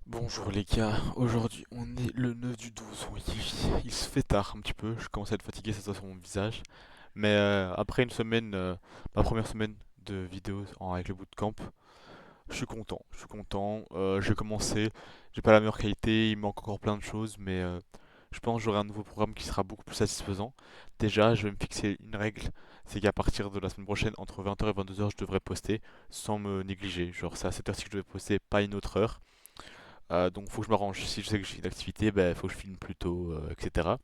Bonjour les gars, aujourd'hui on est le 9 du 12, oui, il se fait tard un petit peu, je commence à être fatigué, ça se voit sur mon visage. Mais après une semaine, ma première semaine de vidéos avec le bootcamp, je suis content, j'ai commencé, j'ai pas la meilleure qualité, il manque encore plein de choses, mais je pense que j'aurai un nouveau programme qui sera beaucoup plus satisfaisant. Déjà, je vais me fixer une règle, c'est qu'à partir de la semaine prochaine, entre 20h et 22h, je devrais poster sans me négliger. Genre c'est à cette heure-ci que je devais poster, pas une autre heure. Donc faut que je m'arrange. Si je sais que j'ai une activité, il faut que je filme plus tôt, etc.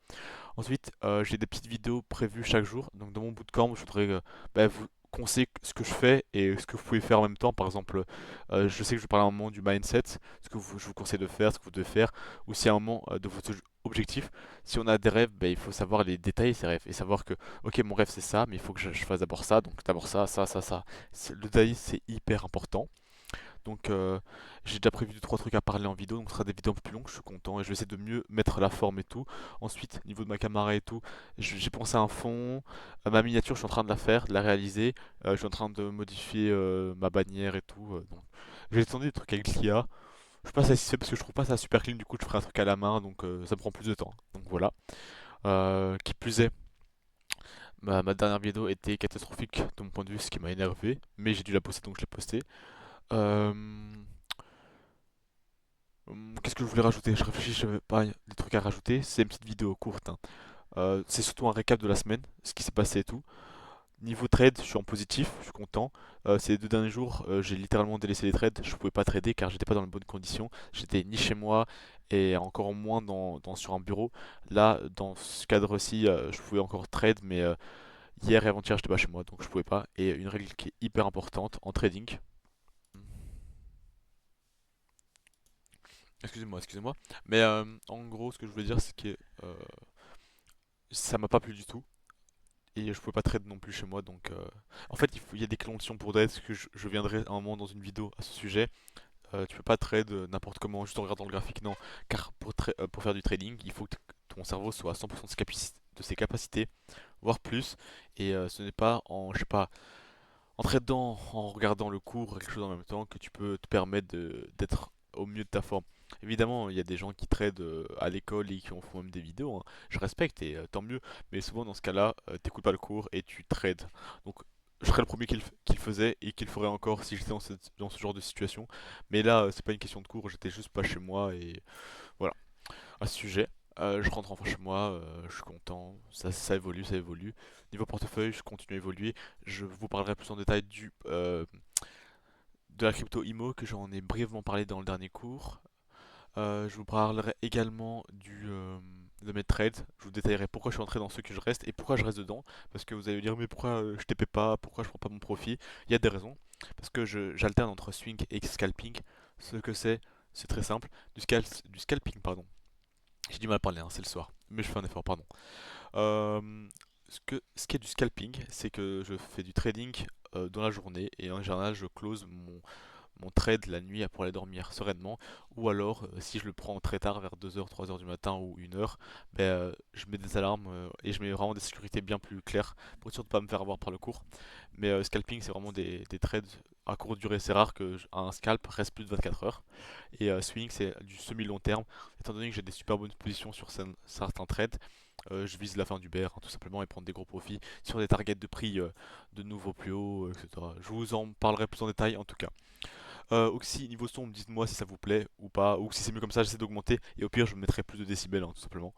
Ensuite, j'ai des petites vidéos prévues chaque jour. Donc dans mon bootcamp, je voudrais vous conseiller ce que je fais et ce que vous pouvez faire en même temps. Par exemple, je sais que je vais parler à un moment du mindset, je vous conseille de faire, ce que vous devez faire, ou si à un moment de vos objectifs. Si on a des rêves, il faut savoir les détailler ces rêves et savoir que, ok, mon rêve c'est ça, mais il faut que je fasse d'abord ça, donc d'abord ça, ça, ça, ça. Le détail, c'est hyper important. Donc j'ai déjà prévu 2 3 trucs à parler en vidéo, donc ce sera des vidéos un peu plus longues, je suis content et je vais essayer de mieux mettre la forme et tout. Ensuite, niveau de ma caméra et tout, j'ai pensé à un fond, ma miniature, je suis en train de la faire, de la réaliser. Je suis en train de modifier ma bannière et tout. Donc j'ai tenté des trucs avec l'IA. Je suis pas satisfait parce que je trouve pas ça super clean, du coup je ferai un truc à la main, donc ça me prend plus de temps. Donc voilà. Qui plus est, ma dernière vidéo était catastrophique de mon point de vue, ce qui m'a énervé, mais j'ai dû la poster donc je l'ai postée. Euh, Qu'est-ce que je voulais rajouter? Je réfléchis, je n'avais pas des trucs à rajouter. C'est une petite vidéo courte, hein. C'est surtout un récap de la semaine, ce qui s'est passé et tout. Niveau trade, je suis en positif, je suis content. Ces 2 derniers jours, j'ai littéralement délaissé les trades. Je pouvais pas trader car j'étais pas dans les bonnes conditions. J'étais ni chez moi et encore moins sur un bureau. Là, dans ce cadre-ci, je pouvais encore trade, mais hier et avant-hier, j'étais pas chez moi, donc je pouvais pas. Et une règle qui est hyper importante en trading. Excusez-moi, excusez-moi. Mais en gros, ce que je voulais dire, c'est que euh, ça m'a pas plu du tout. Et je pouvais pas trade non plus chez moi. Donc, en fait, il y a des conditions pour trade. Que je viendrai à un moment dans une vidéo à ce sujet. Tu peux pas trade n'importe comment, juste en regardant le graphique, non. Car pour faire du trading, il faut que ton cerveau soit à 100% de ses capacités, voire plus. Et ce n'est pas en, je sais pas, en tradant, en regardant le cours, quelque chose en même temps, que tu peux te permettre d'être au mieux de ta forme. Évidemment, il y a des gens qui tradent à l'école et qui en font même des vidéos, hein. Je respecte et tant mieux. Mais souvent, dans ce cas-là, t'écoutes pas le cours et tu trades. Donc, je serais le premier qui le faisait et qui le ferait encore si j'étais dans ce genre de situation. Mais là, c'est pas une question de cours, j'étais juste pas chez moi et voilà à ce sujet. Je rentre enfin chez moi, je suis content, ça évolue, ça évolue. Niveau portefeuille, je continue à évoluer. Je vous parlerai plus en détail de la crypto IMO que j'en ai brièvement parlé dans le dernier cours. Je vous parlerai également de mes trades. Je vous détaillerai pourquoi je suis entré dans ceux que je reste et pourquoi je reste dedans. Parce que vous allez me dire, mais pourquoi je TP pas, pourquoi je prends pas mon profit? Il y a des raisons. Parce que j'alterne entre swing et scalping. Ce que c'est très simple. Du scalping, pardon. J'ai du mal à parler, hein, c'est le soir. Mais je fais un effort, pardon. Euh, ce qui est du scalping, c'est que je fais du trading dans la journée et en général je close mon trade la nuit pour aller dormir sereinement. Ou alors, si je le prends très tard, vers 2h, 3h du matin ou 1h, je mets des alarmes et je mets vraiment des sécurités bien plus claires pour être sûr de ne pas me faire avoir par le cours. Mais scalping, c'est vraiment des trades à courte durée. C'est rare qu'un scalp reste plus de 24 heures. Et swing, c'est du semi-long terme. Étant donné que j'ai des super bonnes positions sur certains trades, je vise la fin du bear, hein, tout simplement, et prendre des gros profits sur des targets de prix de nouveau plus haut, etc. Je vous en parlerai plus en détail en tout cas. Aussi, niveau son, dites-moi si ça vous plaît ou pas, ou si c'est mieux comme ça, j'essaie d'augmenter, et au pire, je mettrai plus de décibels, hein, tout simplement.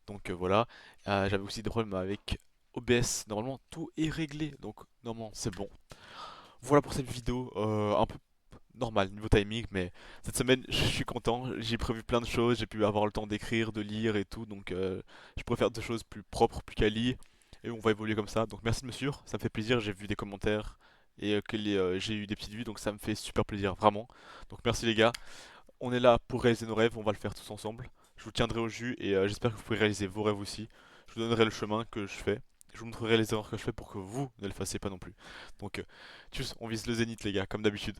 Donc voilà. J'avais aussi des problèmes avec OBS. Normalement, tout est réglé, donc normalement, c'est bon. Voilà pour cette vidéo, un peu normal niveau timing, mais cette semaine, je suis content. J'ai prévu plein de choses, j'ai pu avoir le temps d'écrire, de lire et tout, donc je pourrais faire des choses plus propres, plus quali, et on va évoluer comme ça. Donc merci de me suivre, ça me fait plaisir. J'ai vu des commentaires et j'ai eu des petites vues, donc ça me fait super plaisir, vraiment. Donc merci les gars. On est là pour réaliser nos rêves, on va le faire tous ensemble. Je vous tiendrai au jus et j'espère que vous pourrez réaliser vos rêves aussi. Je vous donnerai le chemin que je fais. Je vous montrerai les erreurs que je fais pour que vous ne le fassiez pas non plus. Donc, tchuss, on vise le zénith les gars, comme d'habitude.